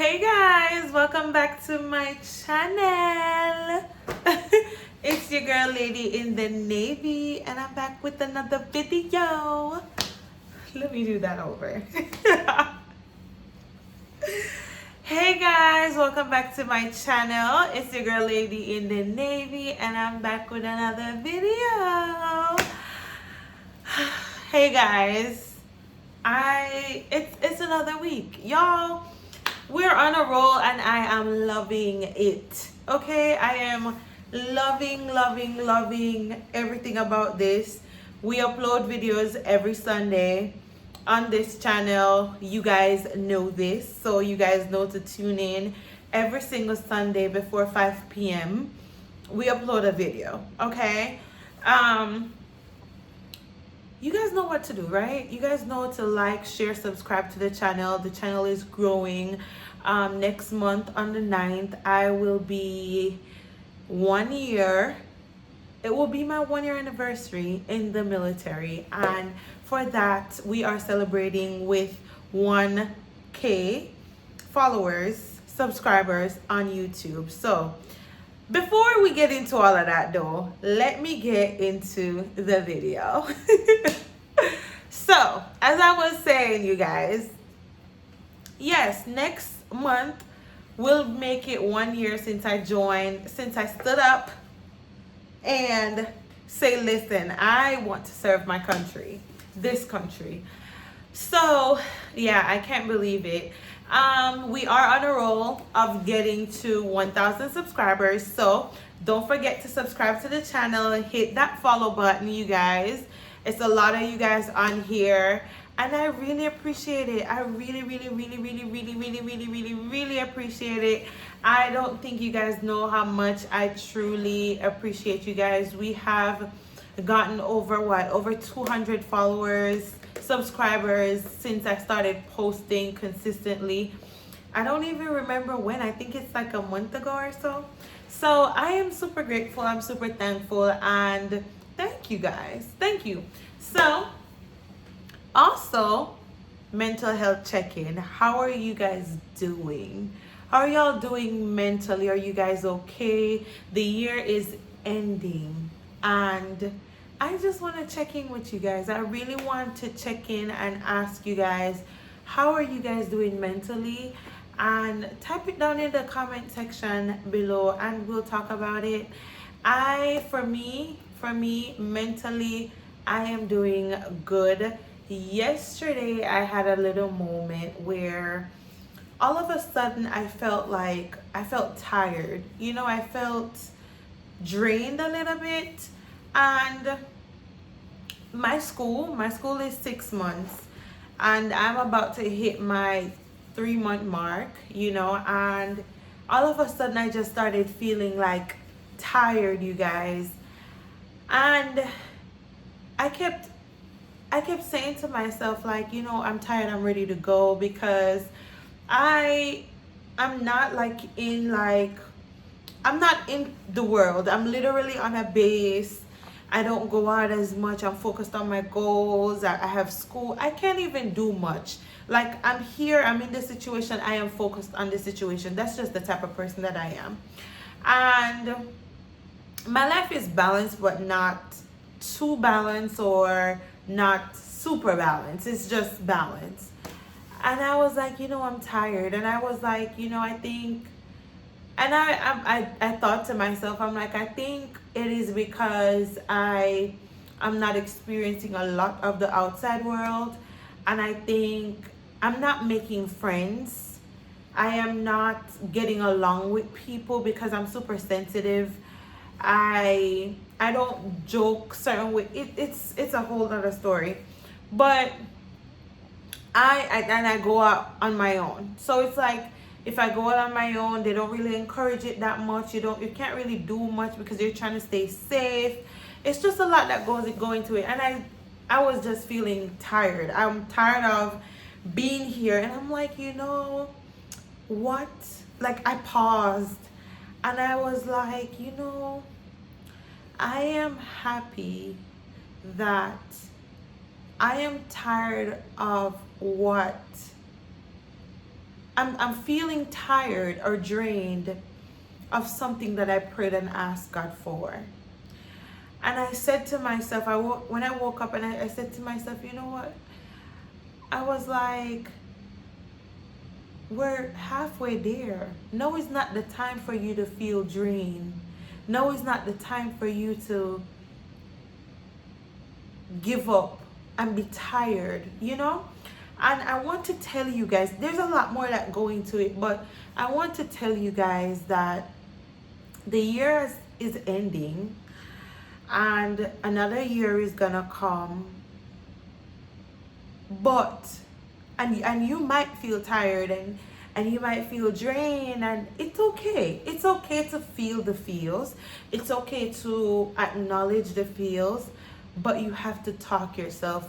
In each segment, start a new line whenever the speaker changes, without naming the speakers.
Hey guys, welcome back to my channel. It's your girl Lady in the Navy and I'm back with another video. Let me do that over. Hey guys, welcome back to my channel. It's your girl Lady in the Navy and I'm back with another video. Hey guys, it's another week. Y'all, we're on a roll and I am loving it. Okay, I am loving everything about this. We upload videos every Sunday on this channel. You guys know this, so you guys know to tune in every single Sunday before 5 p.m. We upload a video. Okay, you guys know what to do, right? You guys know to like, share, subscribe to the channel. The channel is growing. Next month on the 9th, I will be 1 year. It will be my 1 year anniversary in the military. And for that, we are celebrating with 1K followers, subscribers on YouTube. So before we get into all of that though, let me get into the video. So, as I was saying, you guys, yes, next month will make it 1 year since I joined, since I stood up and say, listen, I want to serve my country, this country. So, yeah, I can't believe it. We are on a roll of getting to 1,000 subscribers. So don't forget to subscribe to the channel and hit that follow button, you guys. It's a lot of you guys on here and I really appreciate it. I really appreciate it. I don't think you guys know how much I truly appreciate you guys. We have gotten over 200 followers, subscribers since I started posting consistently. I don't even remember when. I think it's like a month ago or so. So I am super grateful. I'm super thankful and thank you guys. Thank you. So also, mental health check-in. How are you guys doing? How are y'all doing mentally? Are you guys okay? The year is ending and I just want to check in with you guys. I really want to check in and ask you guys, how are you guys doing mentally? And type it down in the comment section below and we'll talk about it. For me, mentally, I am doing good. Yesterday, I had a little moment where all of a sudden I felt tired. You know, I felt drained a little bit. And my school is 6 months and I'm about to hit my 3-month mark, you know, and all of a sudden I just started feeling like tired, you guys. And I kept saying to myself, like, you know, I'm tired, I'm ready to go, because I'm not in the world. I'm literally on a base. I don't go out as much. I'm focused on my goals. I have school. I can't even do much. Like, I'm here, I'm in this situation, I am focused on this situation. That's just the type of person that I am. And my life is balanced, but not too balanced or not super balanced. It's just balanced. And I was like, you know, I'm tired. And I was like, you know, I think, and I thought to myself, I'm like, I think it is because I'm not experiencing a lot of the outside world. And I think I'm not making friends. I am not getting along with people because I'm super sensitive. I don't joke certain way. It's a whole other story. But I go out on my own. So it's like, if I go out on my own, they don't really encourage it that much. You can't really do much because you're trying to stay safe. It's just a lot that go into it. And I was just feeling tired. I'm tired of being here. And I'm like, you know what? Like, I paused and I was like, you know, I am happy that I am tired of what I'm feeling tired or drained of something that I prayed and asked God for. And I said to myself, when I woke up, and I said to myself, you know what? I was like, we're halfway there. No, it's not the time for you to feel drained. No, it's not the time for you to give up and be tired, you know? And I want to tell you guys, there's a lot more that go into it, but I want to tell you guys that the year is ending and another year is gonna come. But and you might feel tired and you might feel drained, and it's okay. It's okay to feel the feels. It's okay to acknowledge the feels, but you have to talk yourself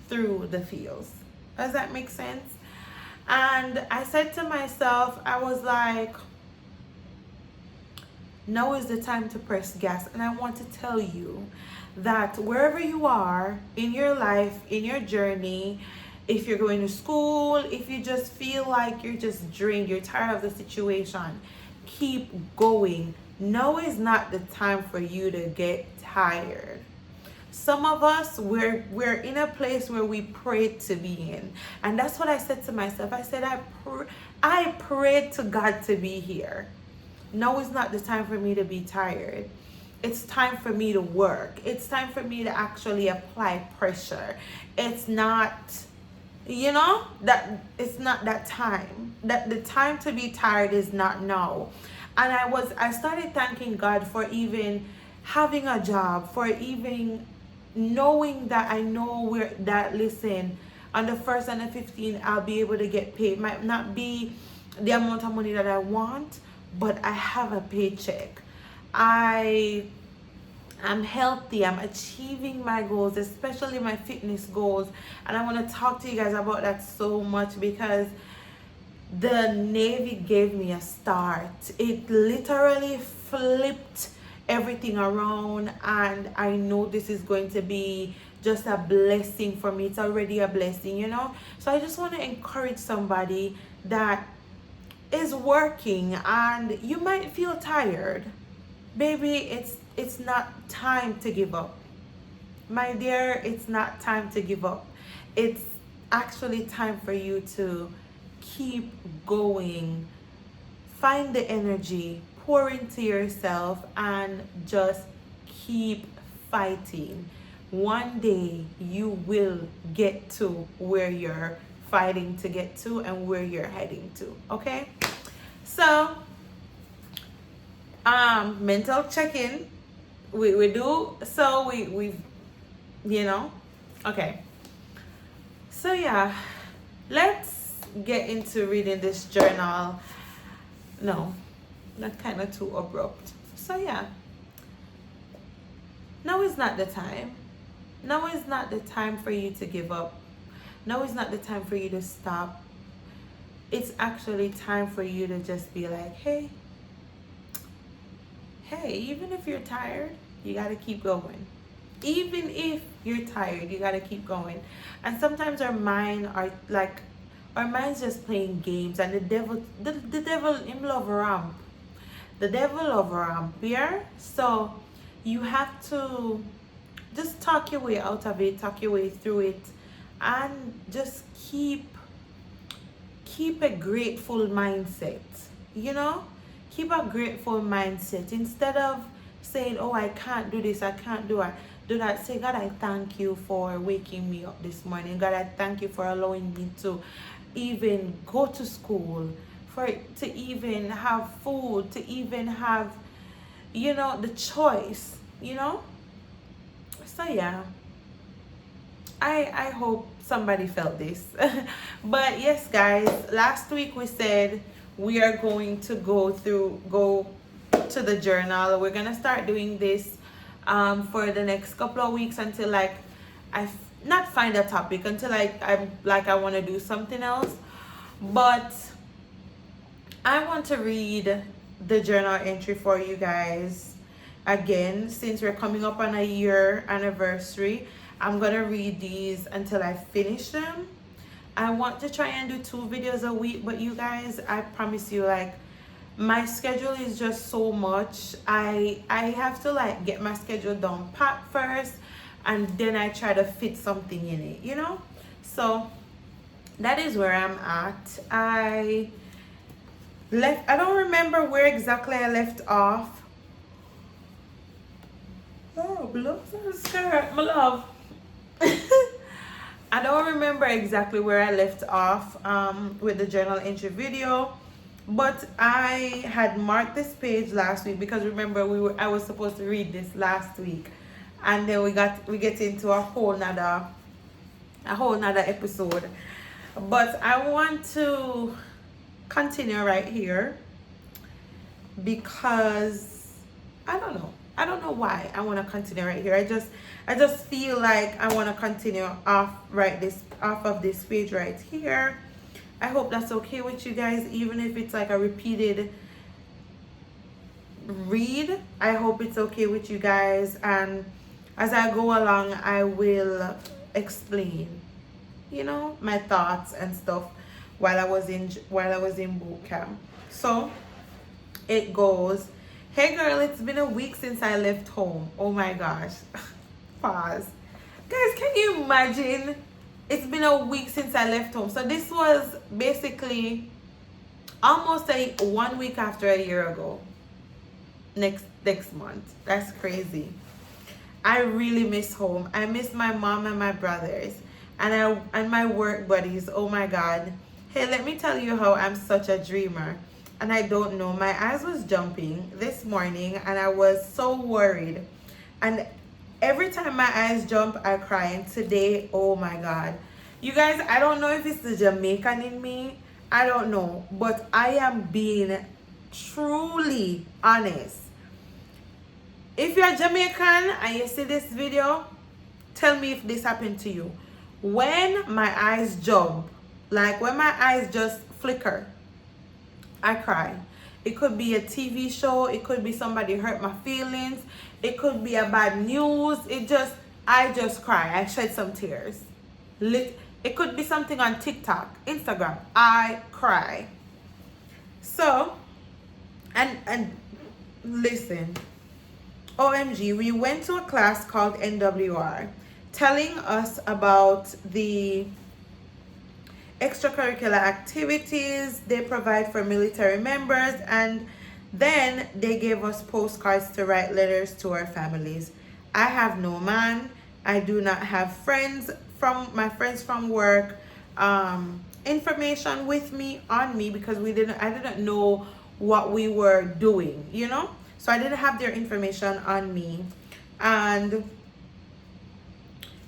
through the feels. Does that make sense? And I said to myself, I was like, now is the time to press gas. And I want to tell you that wherever you are in your life, in your journey, if you're going to school, if you just feel like you're just drained, you're tired of the situation, keep going. No is not the time for you to get tired. Some of us, we're in a place where we prayed to be in. And that's what I said to myself. I said, I prayed to God to be here. No, it's not the time for me to be tired. It's time for me to work. It's time for me to actually apply pressure. It's not, that it's not that time. That the time to be tired is not now. And I started thanking God for even having a job, for even knowing that I know listen, on the 1st and the 15th I'll be able to get paid. Might not be the amount of money that I want, but I have a paycheck. I'm healthy. I'm achieving my goals, especially my fitness goals. And I want to talk to you guys about that so much because the Navy gave me a start. It literally flipped everything around, and I know this is going to be just a blessing for me. It's already a blessing, So I just want to encourage somebody that is working and you might feel tired. Baby, it's not time to give up. My dear, it's not time to give up. It's actually time for you to keep going. Find the energy, pour into yourself, and just keep fighting. One day you will get to where you're fighting to get to and where you're heading to. Okay, so mental check-in we do, so we okay, so yeah, let's get into reading this journal. No, not kind of too abrupt. So yeah, now is not the time. Now is not the time for you to give up. Now is not the time for you to stop. It's actually time for you to just be like, hey, even if you're tired, you got to keep going. Even if you're tired, you got to keep going. And sometimes our mind's just playing games, and the devil him love ramp. The devil love ramp, yeah? So you have to just talk your way out of it, talk your way through it, and just keep a grateful mindset, keep a grateful mindset. Instead of saying, oh, I can't do this, I can't do that, say, God, I thank you for waking me up this morning. God, I thank you for allowing me to even go to school, to even have food, to even have the choice, so yeah, I hope somebody felt this. But yes, guys, last week we said we are going to go to the journal. We're gonna start doing this for the next couple of weeks until I not find a topic, until I want to do something else. But I want to read the journal entry for you guys again, since we're coming up on a year anniversary. I'm gonna read these until I finish them, I want to try and do 2 videos a week, but you guys, I promise you, like, my schedule is just so much. I have to like get my schedule down pat first, and then I try to fit something in it, you know. So that is where I'm at. I don't remember where exactly I left off. Oh, blouse and skirt, my love. I don't remember exactly where I left off with the journal entry video, but I had marked this page last week because remember I was supposed to read this last week, and then we get into a whole nother episode. But I want to continue right here because I don't know why I want to continue right here. I just feel like I want to continue off of this page right here. I hope that's okay with you guys, even if it's like a repeated read. I hope it's okay with you guys, and as I go along I will explain, you know, my thoughts and stuff while I was in boot camp. So it goes, hey girl, it's been a week since I left home. Oh my gosh. Pause. Guys, can you imagine? It's been a week since I left home. So this was basically almost 1 week after a year ago. Next month. That's crazy. I really miss home. I miss my mom and my brothers and my work buddies. Oh my god. Hey, let me tell you how I'm such a dreamer. And I don't know, my eyes was jumping this morning and I was so worried. And every time my eyes jump, I cry. And today, oh my god. You guys, I don't know if it's the Jamaican in me. I don't know. But I am being truly honest. If you're Jamaican and you see this video, tell me if this happened to you. When my eyes jump, like when my eyes just flicker, I cry. It could be a TV show. It could be somebody hurt my feelings. It could be a bad news. I just cry. I shed some tears. It could be something on TikTok, Instagram. I cry. So, and listen, OMG, we went to a class called NWR, telling us about the extracurricular activities they provide for military members, and then they gave us postcards to write letters to our families. I have no man. I do not have friends from work information with me on me because I didn't know what we were doing, you know, so I didn't have their information on me. And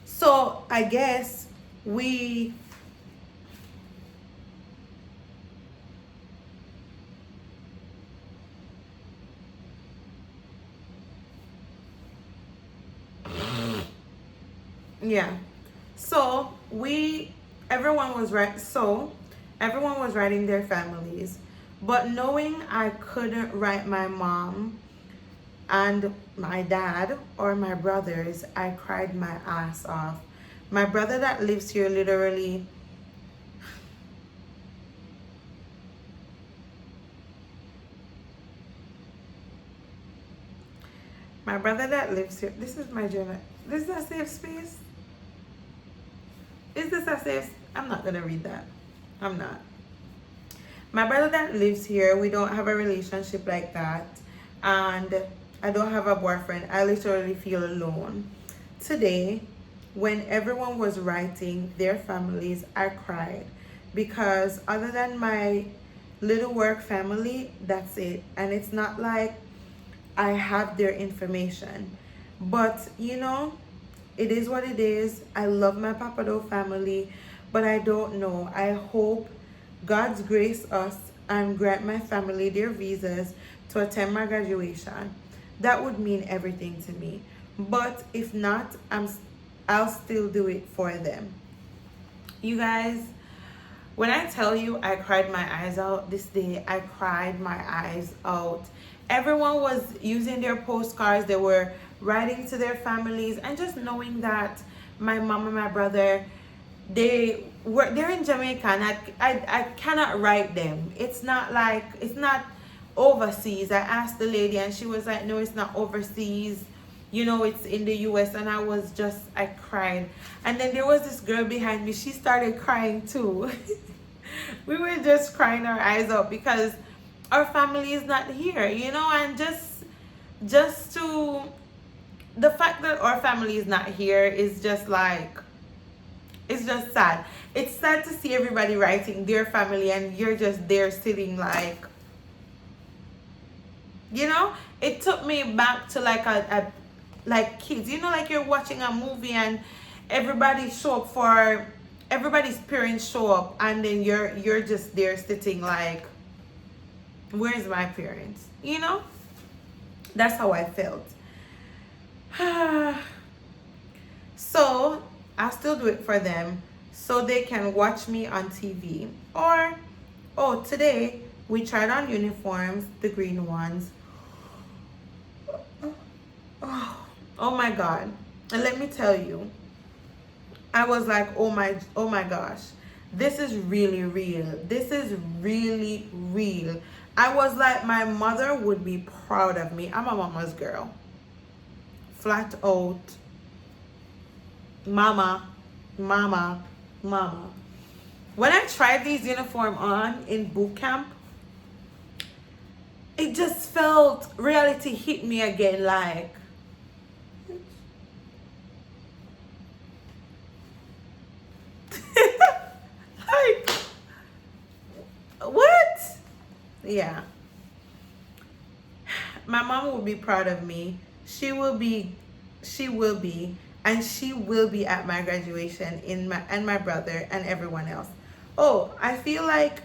so I guess we yeah, so everyone was writing their families, but knowing I couldn't write my mom and my dad or my brothers, I cried my ass off. My brother that lives here literally this is my journal. This is a safe space. Is this a safe? I'm not gonna read that. I'm not. My brother that lives here, we don't have a relationship like that, and I don't have a boyfriend. I literally feel alone. Today, when everyone was writing their families, I cried because other than my little work family, that's it. And it's not like I have their information, but you know, it is what it is. I love my Papado family, but I don't know. I hope God's grace us and grant my family their visas to attend my graduation. That would mean everything to me. But if not, I'll still do it for them. You guys, when I tell you I cried my eyes out this day, I cried my eyes out. Everyone was using their postcards. They were writing to their families, and just knowing that my mom and my brother, they they're in Jamaica, and I cannot write them. It's not like, it's not overseas. I asked the lady and she was like, no, it's not overseas. You know, it's in the US. And I cried. And then there was this girl behind me. She started crying too. We were just crying our eyes out because our family is not here, you know, and just to the fact that our family is not here is just like, it's just sad. It's sad to see everybody writing their family and you're just there sitting like, you know. It took me back to like a like kids, you know, like you're watching a movie and everybody's parents show up, and then you're just there sitting like, where's my parents, you know? That's how I felt. So I'll still do it for them so they can watch me on TV. Or, oh, today we tried on uniforms, the green ones. Oh my God. And let me tell you, I was like, oh my gosh, this is really real. This is really real. I was like, my mother would be proud of me. I'm a mama's girl. Flat out. Mama. When I tried these uniform on in boot camp, it just felt, reality hit me again, like, like, what? Yeah. My mom will be proud of me. She will be, and she will be at my graduation and my brother and everyone else. Oh, I feel like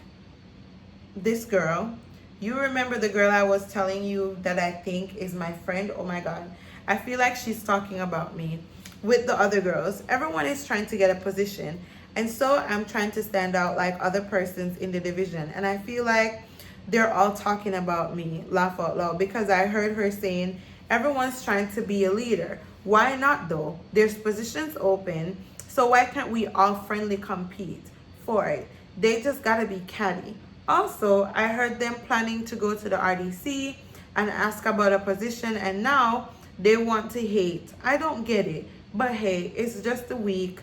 this girl, you remember the girl I was telling you that I think is my friend? Oh my God. I feel like she's talking about me with the other girls. Everyone is trying to get a position. And so I'm trying to stand out like other persons in the division. And I feel like they're all talking about me, laugh out loud, because I heard her saying, everyone's trying to be a leader. Why not though? There's positions open. So why can't we all friendly compete for it? They just gotta be catty. Also, I heard them planning to go to the RDC and ask about a position, and now they want to hate. I don't get it. But hey, it's just a week.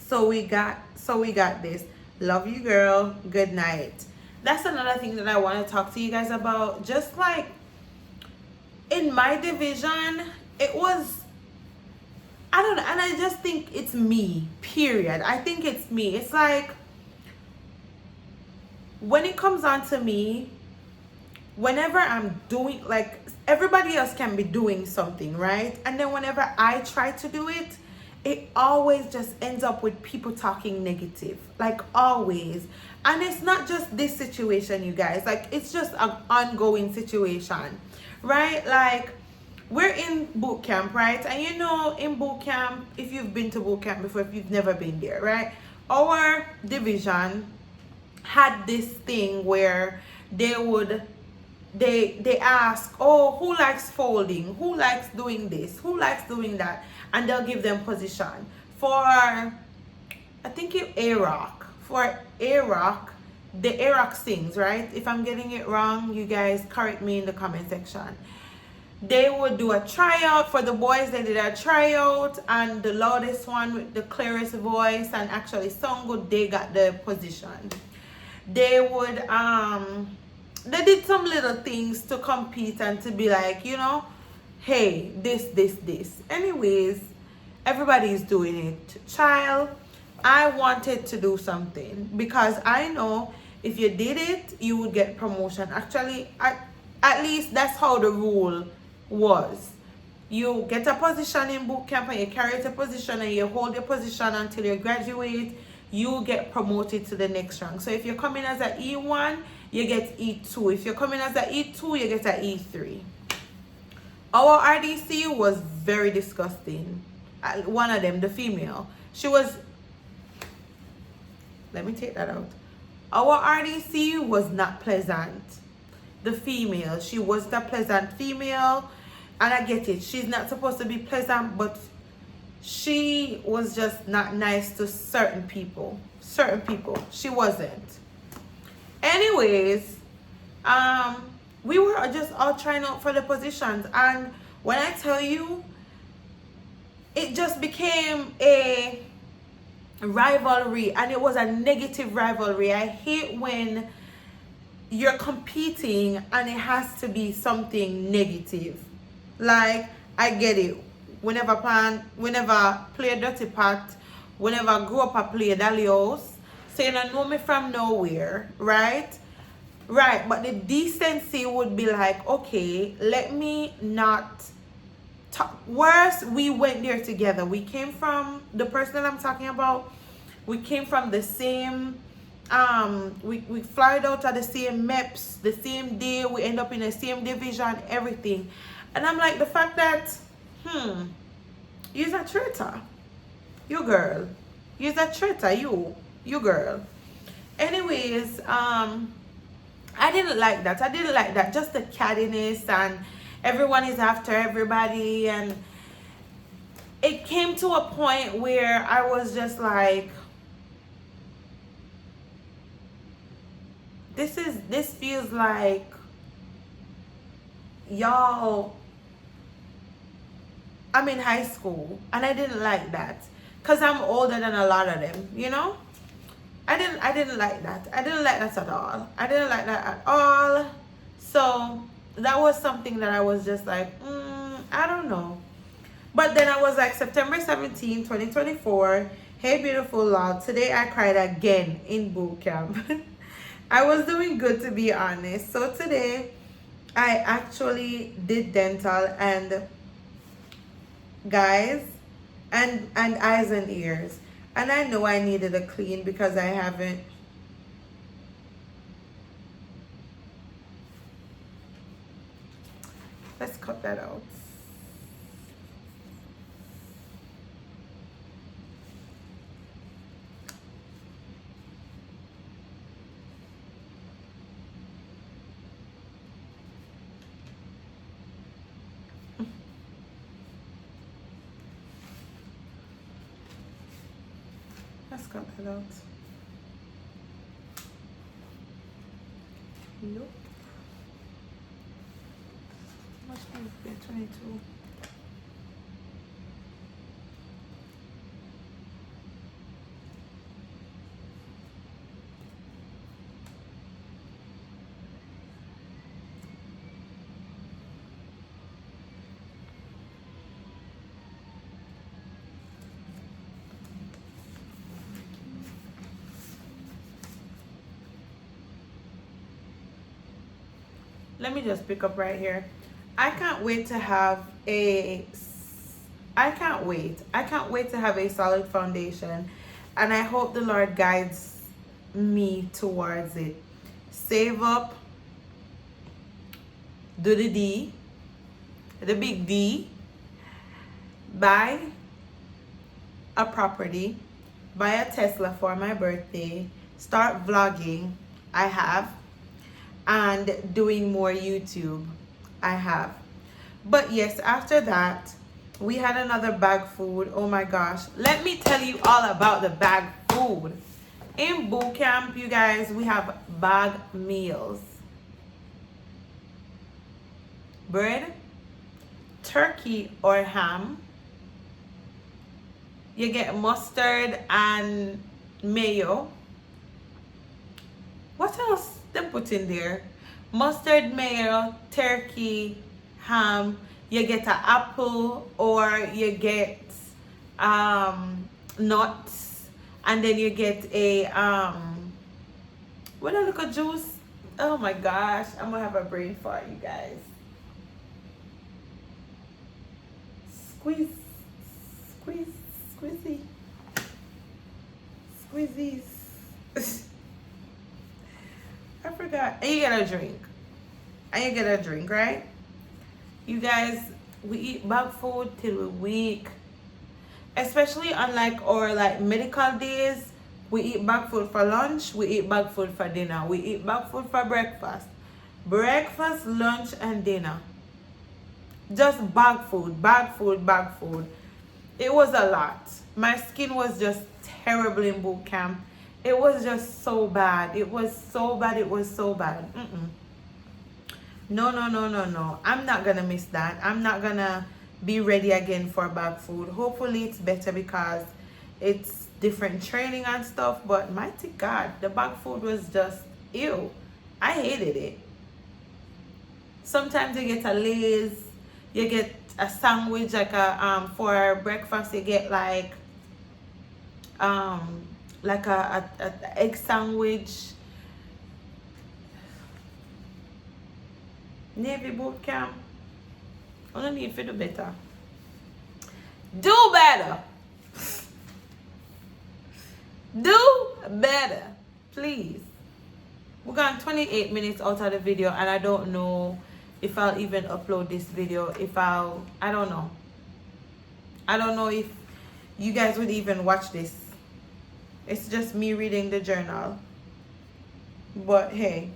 So we got this. Love you, girl. Good night. That's another thing that I want to talk to you guys about. Just like in my division, it was, I don't know, and I just think it's me, period. I think it's me. It's like, when it comes on to me, whenever I'm doing, like, everybody else can be doing something, right? And then whenever I try to do it, it always just ends up with people talking negative, like always. And it's not just this situation, you guys, like it's just an ongoing situation, right? Like, we're in boot camp, right? And you know, in boot camp, if you've been to boot camp before, if you've never been there, right? Our division had this thing where they ask, oh, who likes folding, who likes doing this, who likes doing that, and they'll give them position for, I think for Iraq, the Iraq sings, right? If I'm getting it wrong, you guys correct me in the comment section. They would do a tryout for the boys. They did a tryout, and the loudest one with the clearest voice and actually sung good, they got the position. They would they did some little things to compete and to be like, you know, hey, this. Anyways, everybody's doing it. Child, I wanted to do something because I know if you did it, you would get promotion. Actually, at least that's how the rule was. You get a position in boot camp and you carry the position and you hold your position until you graduate, you get promoted to the next rank. So if you're coming as an E1, you get E2. If you're coming as an E2, you get an E3. Our RDC was very disgusting. One of them, the female, she was, let me take that out. Our RDC was not pleasant. The female, she was the pleasant female, and I get it. She's not supposed to be pleasant, but she was just not nice to certain people. Certain people. She wasn't. Anyways, we were just all trying out for the positions, and when I tell you, it just became a rivalry, and it was a negative rivalry. I hate when you're competing and it has to be something negative. Like, I get it. Whenever play dirty pot, whenever I grew up I play Dalios, so you don't know me from nowhere, right? Right, but the decency would be like, okay, let me not talk. Worse, we went there together. We came from, the person that I'm talking about, we came from the same, we flied out at the same MEPS, the same day, we end up in the same division, everything. And I'm like, the fact that, you're a traitor. You girl. You're a traitor, you girl. Anyways, I didn't like that. I didn't like that. Just the cattiness, and everyone is after everybody, and it came to a point where I was just like, this feels like y'all, I'm in high school, and I didn't like that because I'm older than a lot of them, you know. I didn't like that. I didn't like that at all. I didn't like that at all. So that was something that I was just like, I don't know. But then I was like, September 17, 2024. Hey, beautiful Lord. Today I cried again in boot camp. I was doing good, to be honest. So today I actually did dental, and guys, and eyes and ears. And I know I needed a clean because I haven't. Let's cut that out. Let's cut that out. Nope. Much more 22. Let me just pick up right here. I can't wait to have a solid foundation, and I hope the Lord guides me towards it. Save up, do the D, the big D, buy a property, buy a Tesla for my birthday, start vlogging, I have, and doing more YouTube, I have. But yes, after that, we had another bag food. Oh my gosh, let me tell you all about the bag food. In boot camp, you guys, we have bag meals. Bread, turkey or ham. You get mustard and mayo. What else they put in there? Mustard, mayo, turkey, ham. You get an apple, or you get nuts, and then you get a what a little juice. Oh my gosh, I'm gonna have a brain fart, you guys. Squeeze, squeezy, squeezies. I forgot. And you get a drink. Right? You guys, we eat bag food till we're weak. Especially on like our like medical days, we eat bag food for lunch, we eat bag food for dinner, we eat bag food for breakfast. Breakfast, lunch, and dinner. Just bag food. It was a lot. My skin was just terrible in boot camp. It was just so bad. It was so bad. It was so bad. No, no, no, no, no. I'm not gonna miss that. I'm not gonna be ready again for bag food. Hopefully it's better because it's different training and stuff. But mighty God, the bag food was just ew. I hated it. Sometimes you get a Lay's, you get a sandwich like a for breakfast you get like a egg sandwich. Navy boot camp. I don't need to do better. Do better. Do better. Please. We're gone 28 minutes out of the video and I don't know if I'll even upload this video. I don't know. I don't know if you guys would even watch this. It's just me reading the journal. But hey.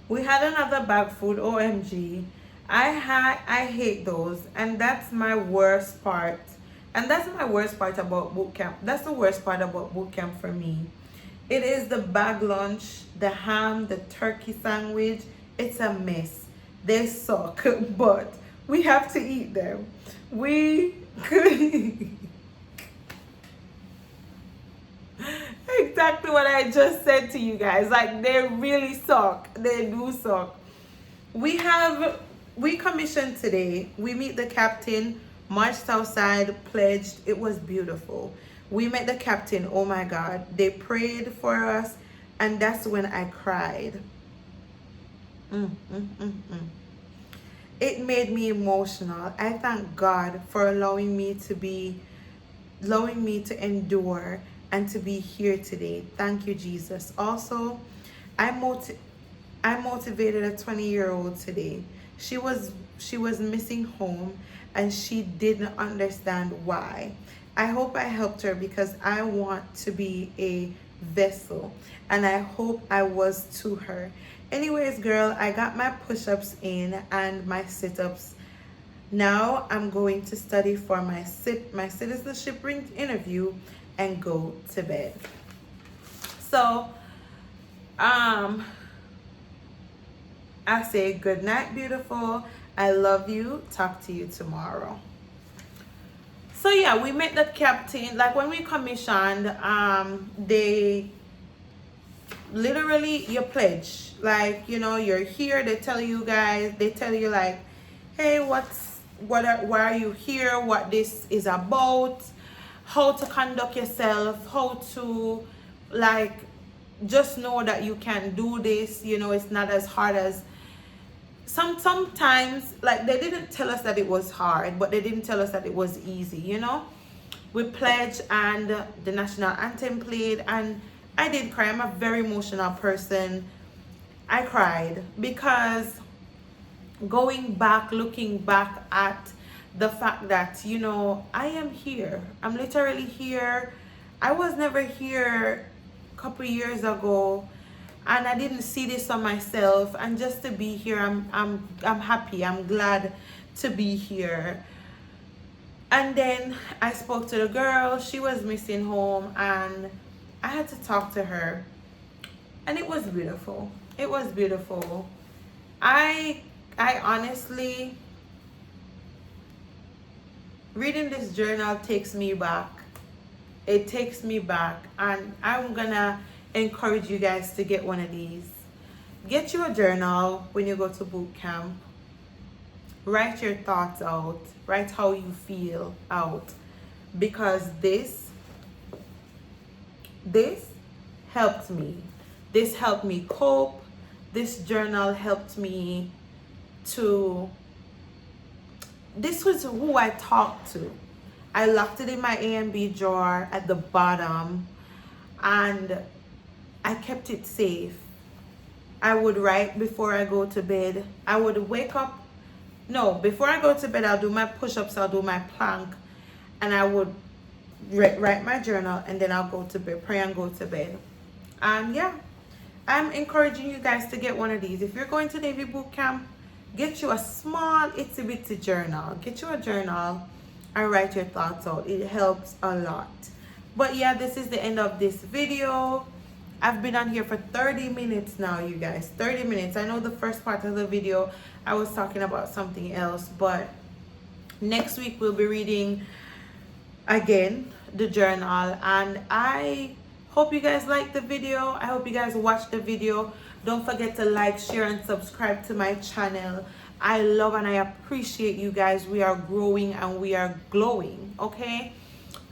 We had another bag food, OMG. I hate those, and that's my worst part. And that's my worst part about boot camp. That's the worst part about boot camp for me. It is the bag lunch, the ham, the turkey sandwich. It's a mess. They suck, but we have to eat them. We could exactly what I just said to you guys. Like, they really suck. They do suck. We commissioned today. We meet the captain, marched outside, pledged. It was beautiful. We met the captain. Oh my God. They prayed for us, and that's when I cried. It made me emotional. I thank God for allowing me to endure and to be here today. Thank you, Jesus. Also, I motivated a 20-year-old today. She was missing home and she didn't understand why. I hope I helped her because I want to be a vessel, and I hope I was to her. Anyways, girl, I got my push-ups in and my sit-ups. Now I'm going to study for my citizenship interview and go to bed. So I say good night, beautiful. I love you. Talk to you tomorrow. So yeah, we met the captain. Like when we commissioned, they literally, you pledge. Like, you know, you're here. They tell you guys. They tell you like, hey, why are you here? What this is about? How to conduct yourself? How to, like, just know that you can do this. You know, it's not as hard as sometimes. Like, they didn't tell us that it was hard, but they didn't tell us that it was easy. You know, we pledged and the national anthem played, and I did cry. I'm a very emotional person. I cried because looking back at the fact that, you know, I am here. I'm literally here. I was never here a couple years ago, and I didn't see this on myself. And just to be here, I'm happy. I'm glad to be here. And then I spoke to the girl. She was missing home, and I had to talk to her, and it was beautiful. It was beautiful. I honestly, reading this journal takes me back. It takes me back, and I'm gonna encourage you guys to get one of these. Get you a journal when you go to boot camp. Write your thoughts out. Write how you feel out, because this helped me. This helped me cope. This journal helped me to, this was who I talked to. I locked it in my A and B drawer at the bottom, and I kept it safe. I would write before I go to bed. I would wake up No, before I go to bed, I'll do my push-ups, I'll do my plank, and I would write my journal, and then I'll go to bed, pray and go to bed. And yeah, I'm encouraging you guys to get one of these. If you're going to Navy boot camp, get you a small itsy bitsy journal. Get you a journal and write your thoughts out. It helps a lot. But yeah, this is the end of this video. I've been on here for 30 minutes now, you guys. 30 minutes. I know the first part of the video I was talking about something else, but next week we'll be reading again the journal. And I hope you guys like the video. I hope you guys watch the video. Don't forget to like, share, and subscribe to my channel. I love and I appreciate you guys. We are growing and we are glowing, okay?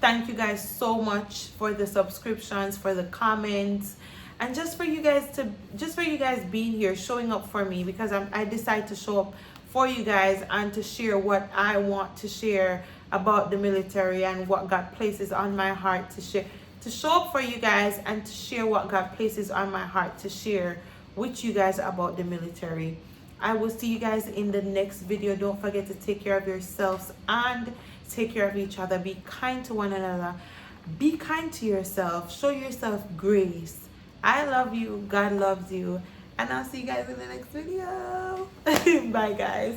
Thank you guys so much for the subscriptions, for the comments, and just for you guys being here, showing up for me, because I decide to show up for you guys and to share what I want to share about the military and what God places on my heart to share, to show up for you guys and to share what God places on my heart to share with you guys about the military. I will see you guys in the next video. Don't forget to take care of yourselves and take care of each other. Be kind to one another. Be kind to yourself. Show yourself grace. I love you. God loves you. And I'll see you guys in the next video. Bye, guys.